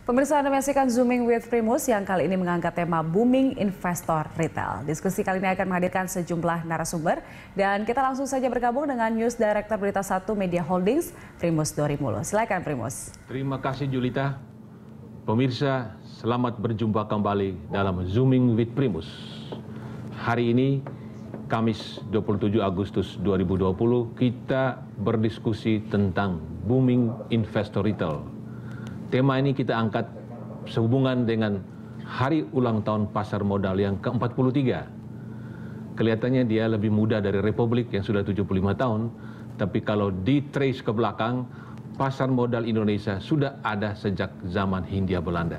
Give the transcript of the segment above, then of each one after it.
Pemirsa, Anda menyaksikan Zooming with Primus yang kali ini mengangkat tema Booming Investor Retail. Diskusi kali ini akan menghadirkan sejumlah narasumber dan kita langsung saja bergabung dengan News Director Berita 1 Media Holdings, Primus Dorimulo. Silakan Primus. Terima kasih Julita. Pemirsa, selamat berjumpa kembali dalam Zooming with Primus. Hari ini, Kamis 27 Agustus 2020, kita berdiskusi tentang Booming Investor Retail. Tema ini kita angkat sehubungan dengan hari ulang tahun pasar modal yang ke-43. Kelihatannya dia lebih muda dari Republik yang sudah 75 tahun, tapi kalau di-trace ke belakang, pasar modal Indonesia sudah ada sejak zaman Hindia Belanda.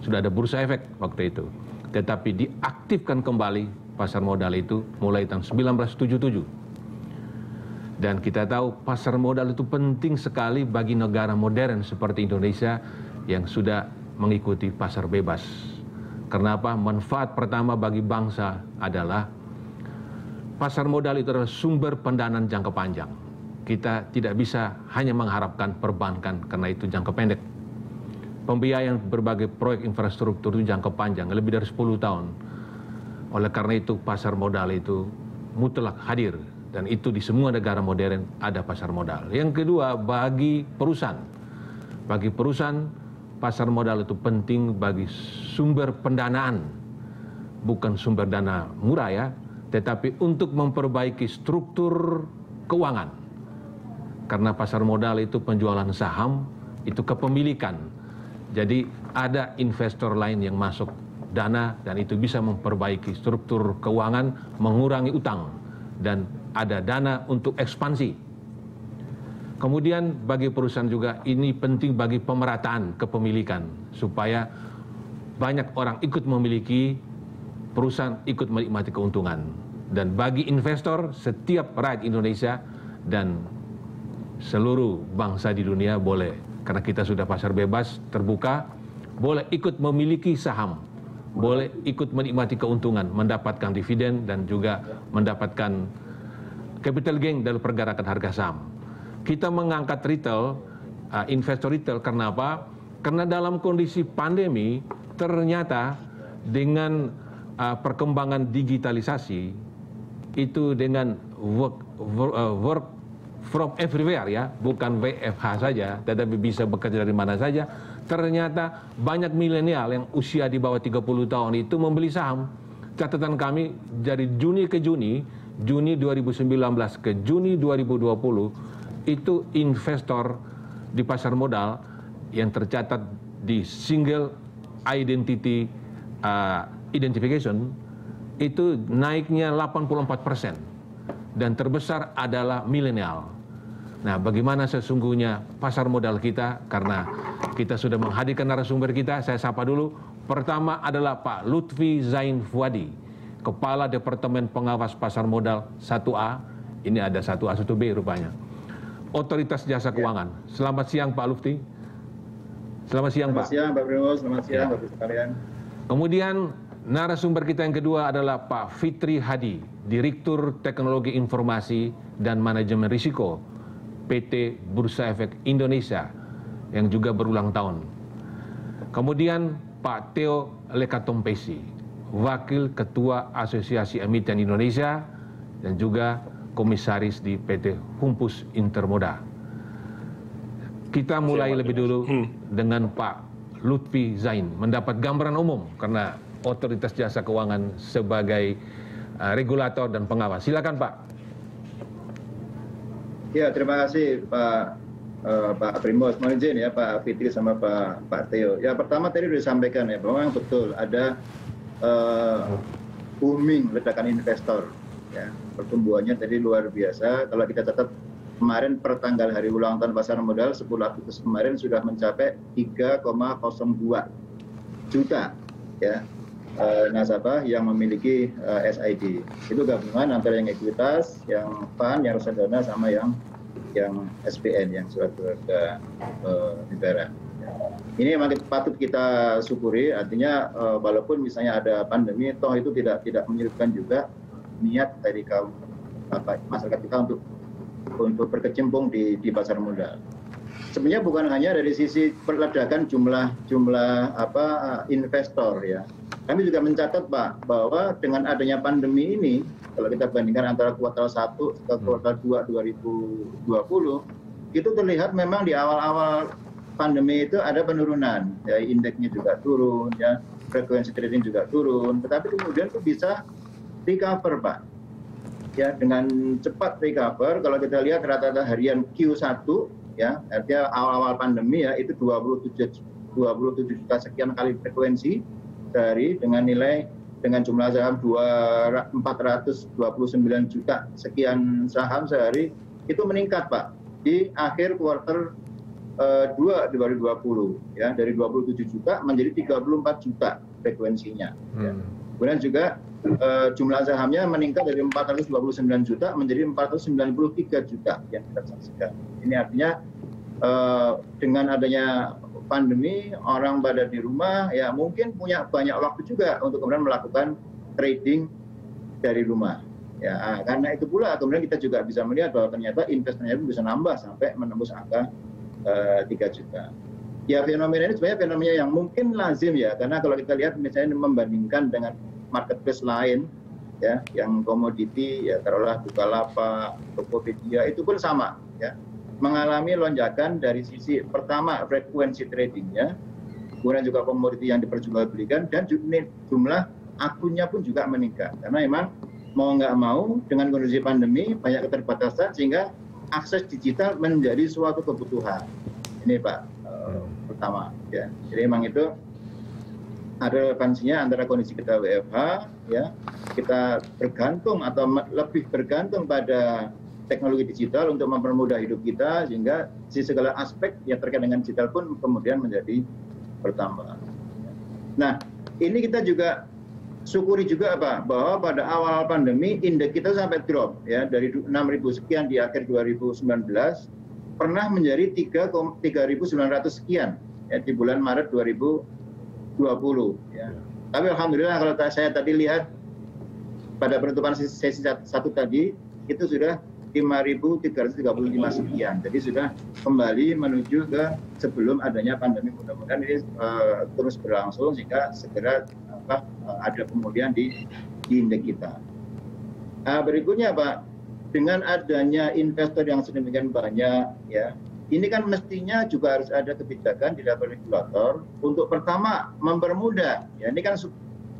Sudah ada bursa efek waktu itu. Tetapi diaktifkan kembali pasar modal itu mulai tahun 1977. Dan kita tahu pasar modal itu penting sekali bagi negara modern seperti Indonesia yang sudah mengikuti pasar bebas. Kenapa? Manfaat pertama bagi bangsa adalah pasar modal itu adalah sumber pendanaan jangka panjang. Kita tidak bisa hanya mengharapkan perbankan karena itu jangka pendek. Pembiayaan berbagai proyek infrastruktur itu jangka panjang, lebih dari 10 tahun. Oleh karena itu pasar modal itu mutlak hadir. Dan itu di semua negara modern ada pasar modal. Yang kedua, bagi perusahaan. Bagi perusahaan, pasar modal itu penting bagi sumber pendanaan. Bukan sumber dana murah ya, tetapi untuk memperbaiki struktur keuangan. Karena pasar modal itu penjualan saham, itu kepemilikan. Jadi ada investor lain yang masuk dana dan itu bisa memperbaiki struktur keuangan, mengurangi utang. Dan ada dana untuk ekspansi. Kemudian bagi perusahaan juga ini penting bagi pemerataan kepemilikan supaya banyak orang ikut memiliki perusahaan, ikut menikmati keuntungan. Dan bagi investor, setiap rakyat Indonesia dan seluruh bangsa di dunia boleh, karena kita sudah pasar bebas terbuka, boleh ikut memiliki saham, boleh ikut menikmati keuntungan, mendapatkan dividen dan juga mendapatkan capital gain dari pergerakan harga saham. Kita mengangkat retail, investor retail, karena apa? Karena dalam kondisi pandemi, ternyata dengan perkembangan digitalisasi, itu dengan work from everywhere ya, bukan WFH saja, tetapi bisa bekerja dari mana saja, ternyata banyak milenial yang usia di bawah 30 tahun itu membeli saham. Catatan kami dari Juni ke Juni 2019 ke Juni 2020, itu investor di pasar modal yang tercatat di single identity identification itu naiknya 84%. Dan terbesar adalah milenial. Nah, bagaimana sesungguhnya pasar modal kita? Karena kita sudah menghadirkan narasumber kita, saya sapa dulu. Pertama adalah Pak Lutfi Zain Fuadi, Kepala Departemen Pengawas Pasar Modal 1A. Ini ada 1A, 1B rupanya. Otoritas Jasa Keuangan. Selamat siang Pak Lutfi. Selamat siang Pak. Selamat siang Pak Primus, selamat siang Bapak sekalian. Kemudian narasumber kita yang kedua adalah Pak Fitri Hadi, Direktur Teknologi Informasi dan Manajemen Risiko PT Bursa Efek Indonesia yang juga berulang tahun. Kemudian Pak Theo Lekatompesi, Wakil Ketua Asosiasi Emiten Indonesia dan juga Komisaris di PT Humpus Intermoda. Kita mulai lebih dulu dengan Pak Lutfi Zain, mendapat gambaran umum karena Otoritas Jasa Keuangan sebagai regulator dan pengawas. Silakan Pak. Ya, terima kasih Pak Primus. Mohon izin ya Pak Fitri sama Pak Theo. Ya, pertama tadi sudah disampaikan ya, bahwa betul ada booming ledakan investor. Ya, pertumbuhannya tadi luar biasa. Kalau kita catat kemarin pertanggal hari ulang tahun pasar modal 10 Agustus kemarin sudah mencapai 3,02 juta ya nasabah yang memiliki SID. Itu gabungan antara yang ekuitas, yang fund, yang reksadana sama yang SPN, yang surat berharga negara. Ini memang patut kita syukuri, artinya walaupun misalnya ada pandemi, toh itu tidak menyurutkan juga niat dari masyarakat kita untuk berkecimpung di pasar modal. sebenarnya bukan hanya dari sisi ledakan jumlah investor ya. Kami juga mencatat Pak bahwa dengan adanya pandemi ini, kalau kita bandingkan antara kuartal 1 ke kuartal 2 2020, itu terlihat memang di awal-awal pandemi itu ada penurunan, ya indeksnya juga turun, ya frekuensi trading juga turun, tetapi kemudian itu bisa recover Pak. Ya, dengan cepat recover. Kalau kita lihat rata-rata harian Q1 ya, artinya awal-awal pandemi ya, itu 27 juta sekian kali frekuensi sehari dengan jumlah saham 429 juta sekian saham sehari, itu meningkat Pak di akhir kuartal 2 2020 ya, dari 27 juta menjadi 34 juta frekuensinya. Ya. Kemudian juga jumlah sahamnya meningkat dari 429 juta menjadi 493 juta yang kita saksikan. Ini artinya dengan adanya pandemi, orang pada di rumah ya mungkin punya banyak waktu juga untuk kemudian melakukan trading dari rumah. Ya, karena itu pula kemudian kita juga bisa melihat bahwa ternyata investornya itu bisa nambah sampai menembus angka 3 juta. Ya, fenomena ini sebenarnya fenomena yang mungkin lazim ya, karena kalau kita lihat misalnya membandingkan dengan marketplace lain ya, yang komoditi ya taruhlah Bukalapak, Tokopedia itu pun sama ya, mengalami lonjakan dari sisi pertama frekuensi tradingnya, kemudian juga komoditi yang diperjualbelikan, dan jumlah akunnya pun juga meningkat karena memang mau nggak mau dengan kondisi pandemi banyak keterbatasan sehingga akses digital menjadi suatu kebutuhan. Ini Pak pertama ya. Jadi memang itu ada relevansinya antara kondisi kita WFH ya, kita bergantung atau lebih bergantung pada teknologi digital untuk mempermudah hidup kita sehingga segala aspek yang terkait dengan digital pun kemudian menjadi bertambah. Nah, ini kita juga syukuri juga Pak bahwa pada awal pandemi indeks kita sampai drop ya dari 6.000 sekian di akhir 2019 pernah menjadi 3.900 sekian ya di bulan Maret 2020 ya. Tapi alhamdulillah kalau saya tadi lihat pada penutupan sesi 1 tadi itu sudah 5.335 sekian. Jadi sudah kembali menuju ke sebelum adanya pandemi. Mudah-mudahan ini terus berlangsung sehingga segera ada pemulihan di indeks kita. Berikutnya Pak, dengan adanya investor yang sedemikian banyak ya, ini kan mestinya juga harus ada kebijakan di level regulator untuk pertama mempermudah ya, ini kan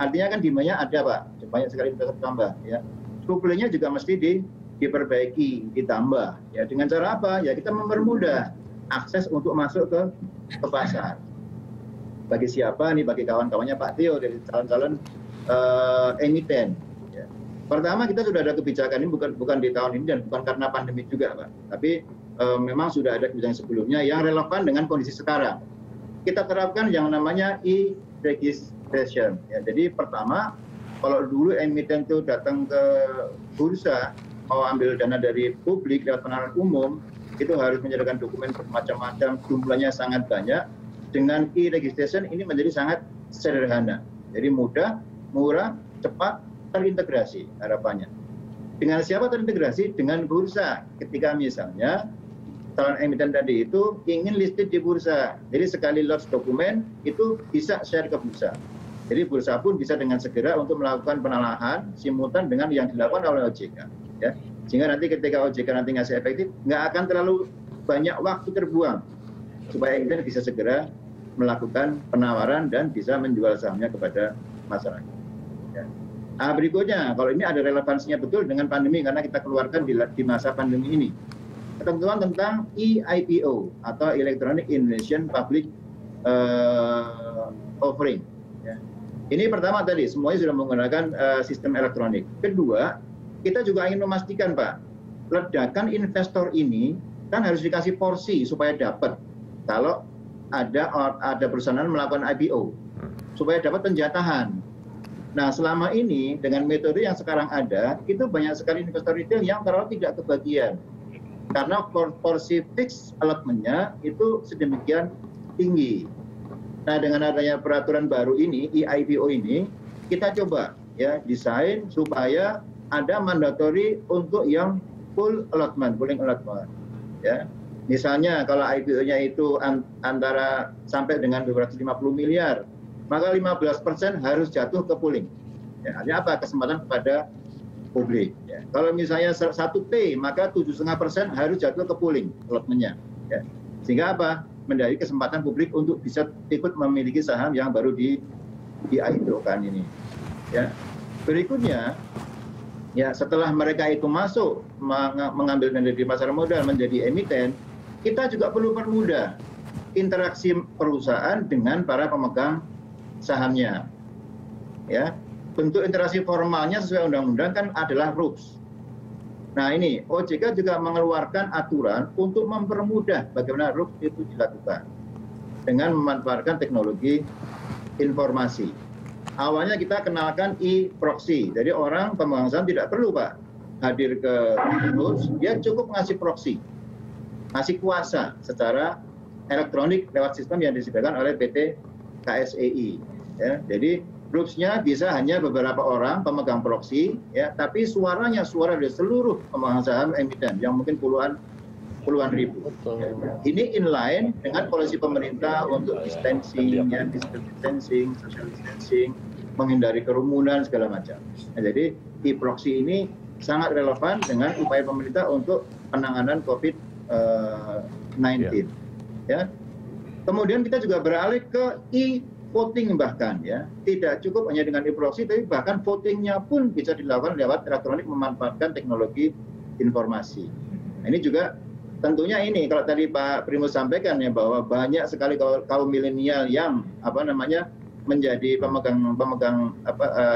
artinya kan demandnya ada Pak, banyak sekali investor tambah ya, supply-nya juga mesti diperbaiki, ditambah ya, dengan cara apa ya, kita mempermudah akses untuk masuk ke pasar. Bagi siapa nih, bagi kawan-kawannya Pak Tio dari calon-calon emiten. Ya. Pertama kita sudah ada kebijakan ini bukan di tahun ini dan bukan karena pandemi juga Pak, tapi memang sudah ada kebijakan sebelumnya yang relevan dengan kondisi sekarang. Kita terapkan yang namanya e-registration. Ya, jadi pertama kalau dulu emiten itu datang ke bursa mau ambil dana dari publik lewat penawaran umum itu harus menyerahkan dokumen bermacam-macam, jumlahnya sangat banyak. Dengan e-registration ini menjadi sangat sederhana, jadi mudah, murah, cepat, terintegrasi harapannya. Dengan siapa terintegrasi? Dengan bursa. Ketika misalnya calon emiten tadi itu ingin listed di bursa, jadi sekali lodge dokumen itu bisa share ke bursa. Jadi bursa pun bisa dengan segera untuk melakukan penalahan simultan dengan yang dilakukan oleh OJK. Ya. Sehingga nanti ketika OJK nanti ngasih efektif, nggak akan terlalu banyak waktu terbuang supaya emiten bisa segera melakukan penawaran dan bisa menjual sahamnya kepada masyarakat. Ya. Berikutnya, kalau ini ada relevansinya betul dengan pandemi karena kita keluarkan di masa pandemi ini. Ketentuan tentang e-IPO atau Electronic Indonesian Public Offering. Ya. Ini pertama tadi, semuanya sudah menggunakan sistem elektronik. Kedua, kita juga ingin memastikan Pak, ledakan investor ini kan harus dikasih porsi supaya dapat. Kalau ada perusahaan melakukan IPO supaya dapat penjatahan. Nah, selama ini dengan metode yang sekarang ada, itu banyak sekali investor retail yang terlalu tidak kebagian. Karena porsi fix allotment-nya itu sedemikian tinggi. Nah, dengan adanya peraturan baru ini, e-IPO ini, kita coba ya desain supaya ada mandatory untuk yang full allotment, pooling allotment. Ya. Misalnya kalau IPO-nya itu antara sampai dengan 250 miliar, maka 15% harus jatuh ke pooling. Ya, artinya apa? Kesempatan kepada publik. Ya. Kalau misalnya 1T, maka 7,5% harus jatuh ke pooling allotment-nya. Ya. Sehingga apa? Menjadi kesempatan publik untuk bisa ikut memiliki saham yang baru di IPO-kan ini. Ya. Berikutnya, ya setelah mereka itu masuk mengambil dana dari pasar modal menjadi emiten, kita juga perlu permudah interaksi perusahaan dengan para pemegang sahamnya. Ya, bentuk interaksi formalnya sesuai undang-undang kan adalah rules. Nah ini OJK juga mengeluarkan aturan untuk mempermudah bagaimana rules itu dilakukan dengan memanfaatkan teknologi informasi. Awalnya kita kenalkan e-proxy, jadi orang pemegang saham tidak perlu Pak hadir ke rules, dia cukup ngasih proxy. Masih kuasa secara elektronik lewat sistem yang disediakan oleh PT KSEI. Ya, jadi rules-nya bisa hanya beberapa orang pemegang proxy, ya, tapi suaranya suara dari seluruh pemegang saham emiten yang mungkin puluhan ribu. Ya. Ini inline dengan polisi pemerintah untuk distancing, ya, physical distancing, social distancing, menghindari kerumunan segala macam. Nah, jadi e-proxy ini sangat relevan dengan upaya pemerintah untuk penanganan COVID-19. Ya. Kemudian kita juga beralih ke e-voting bahkan, ya, tidak cukup hanya dengan e-proxy, tapi bahkan votingnya pun bisa dilakukan lewat elektronik memanfaatkan teknologi informasi. Nah, ini juga tentunya ini kalau tadi Pak Primus sampaikan ya bahwa banyak sekali kaum milenial yang menjadi pemegang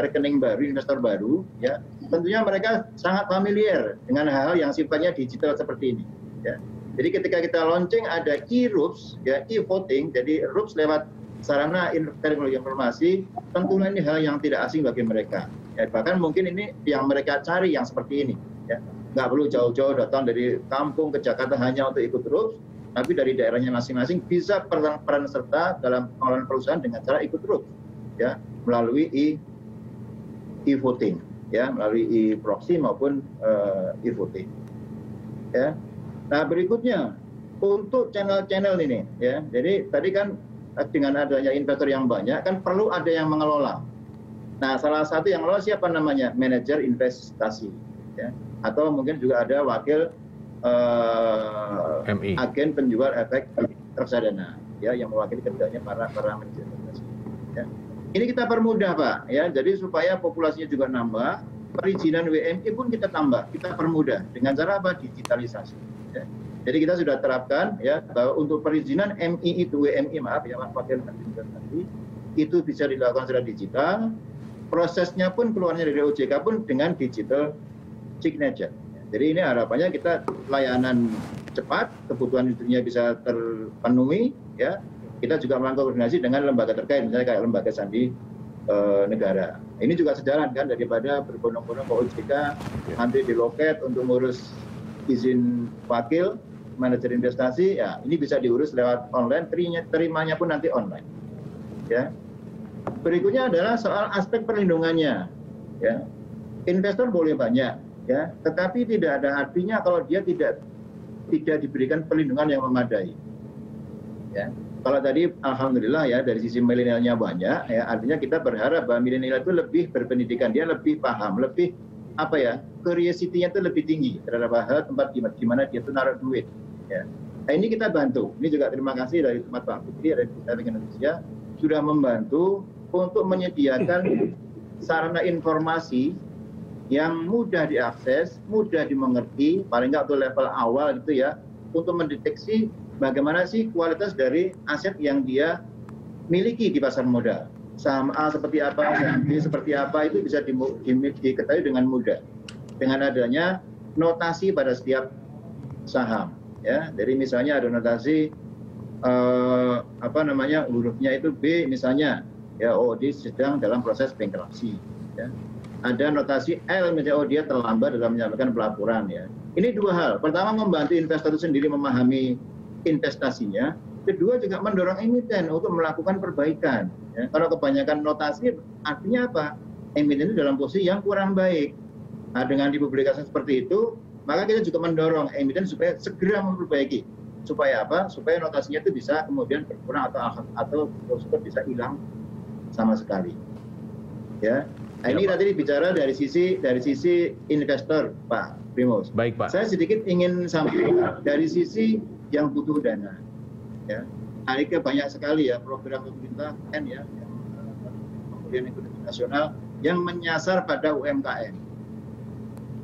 rekening baru, investor baru, ya, tentunya mereka sangat familiar dengan hal-hal yang sifatnya digital seperti ini. Ya. Jadi ketika kita launching ada e-RUPS, ya, e-voting, jadi RUPS lewat sarana teknologi informasi, tentunya ini hal yang tidak asing bagi mereka. Ya, bahkan mungkin ini yang mereka cari yang seperti ini. Ya. Nggak perlu jauh-jauh datang dari kampung ke Jakarta hanya untuk ikut RUPS, tapi dari daerahnya masing-masing bisa peran serta dalam pengelolaan perusahaan dengan cara ikut RUPS, ya, melalui e-voting, ya, melalui e-proxy maupun e-voting. Ya. Nah berikutnya untuk channel-channel ini, ya, jadi tadi kan dengan adanya investor yang banyak kan perlu ada yang mengelola. Nah salah satu yang mengelola siapa namanya? Manajer investasi, ya, atau mungkin juga ada wakil agen penjual efek reksadana, ya, yang mewakili kerjanya para manajer investasi. Ya. Ini kita permudah Pak, ya, jadi supaya populasinya juga nambah, perizinan WMI pun kita tambah, kita permudah dengan cara apa? Digitalisasi. Ya. Jadi kita sudah terapkan, ya, bahwa untuk perizinan MI itu WMI, maaf ya, wakil investasi itu bisa dilakukan secara digital, prosesnya pun keluarnya dari OJK pun dengan digital signature. Jadi ini harapannya kita layanan cepat, kebutuhan industrinya bisa terpenuhi, ya. Kita juga melakukan koordinasi dengan lembaga terkait, misalnya kayak lembaga sandi negara. Ini juga sejalan kan daripada berbondong-bondong ke OJK, nanti di loket untuk ngurus izin wakil manajer investasi, ya ini bisa diurus lewat online, terimanya pun nanti online. Ya. Berikutnya adalah soal aspek perlindungannya. Ya. Investor boleh banyak, ya, tetapi tidak ada artinya kalau dia tidak diberikan perlindungan yang memadai. Ya. Kalau tadi alhamdulillah ya dari sisi milenialnya banyak, ya, artinya kita berharap bahwa milenial itu lebih berpendidikan, dia lebih paham, lebih curiosity-nya itu lebih tinggi terhadap hal tempat di mana dia itu naruh duit. Ya. Nah, ini kita bantu. Ini juga terima kasih dari tempat Pak Putri dari Bank Indonesia sudah membantu untuk menyediakan sarana informasi yang mudah diakses, mudah dimengerti, paling nggak untuk level awal gitu ya, untuk mendeteksi bagaimana sih kualitas dari aset yang dia miliki di pasar modal. Saham A seperti apa, saham B seperti apa, itu bisa diketahui dengan mudah dengan adanya notasi pada setiap saham. Ya, jadi misalnya ada notasi hurufnya itu B misalnya, ya, oh dia sedang dalam proses bankruptcy. Ya. Ada notasi L misalnya, oh dia terlambat dalam menyampaikan pelaporan. Ya. Ini dua hal. Pertama membantu investor itu sendiri memahami investasinya. Kedua juga mendorong emiten untuk melakukan perbaikan. Ya, kalau kebanyakan notasi artinya apa? Emiten itu dalam posisi yang kurang baik. Nah, dengan dipublikasikan seperti itu, maka kita juga mendorong emiten supaya segera memperbaiki supaya apa? Supaya notasinya itu bisa kemudian berkurang atau bisa hilang sama sekali. Ya. Nah, ini tadi bicara dari sisi investor, Pak Primus. Baik, Pak. Saya sedikit ingin sampaikan dari sisi yang butuh dana. Ya. Ini banyak sekali ya program pemerintah kan ya, kemudian ekonomi nasional yang menyasar pada UMKM.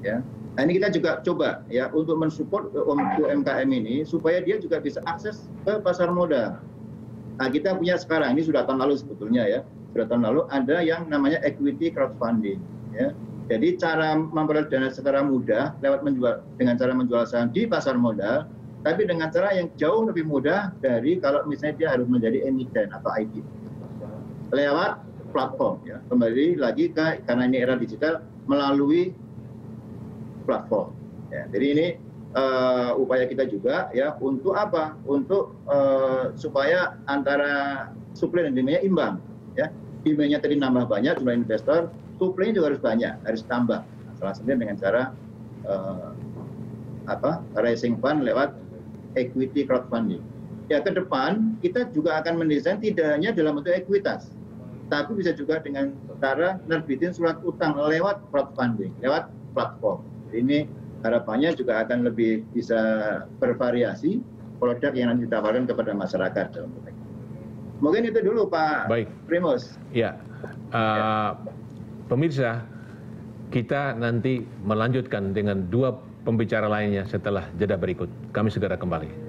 Ya. Nah, ini kita juga coba ya untuk mensupport UMKM ini supaya dia juga bisa akses ke pasar modal. Nah, kita punya sekarang, ini sudah tahun lalu sebetulnya ya, sudah tahun lalu ada yang namanya equity crowdfunding. Ya. Jadi cara memperoleh dana secara mudah dengan cara menjual saham di pasar modal, tapi dengan cara yang jauh lebih mudah dari kalau misalnya dia harus menjadi emiten atau IPO lewat platform. Ya. Kembali lagi karena ini era digital melalui platform. Ya, jadi ini upaya kita juga ya untuk apa? Untuk supaya antara supply dan demand-nya imbang. Ya, demand-nya tadi nambah banyak jumlah investor, supply-nya juga harus banyak, harus tambah. Nah, salah satunya dengan cara raising fund lewat equity crowdfunding. Ya, ke depan kita juga akan mendesain tidak hanya dalam bentuk ekuitas, tapi bisa juga dengan cara nerbitin surat utang lewat crowdfunding, lewat platform. Ini harapannya juga akan lebih bisa bervariasi produk yang nanti ditawarkan kepada masyarakat. Mungkin itu dulu Pak Primus. Ya, pemirsa, kita nanti melanjutkan dengan dua pembicara lainnya setelah jeda berikut. Kami segera kembali.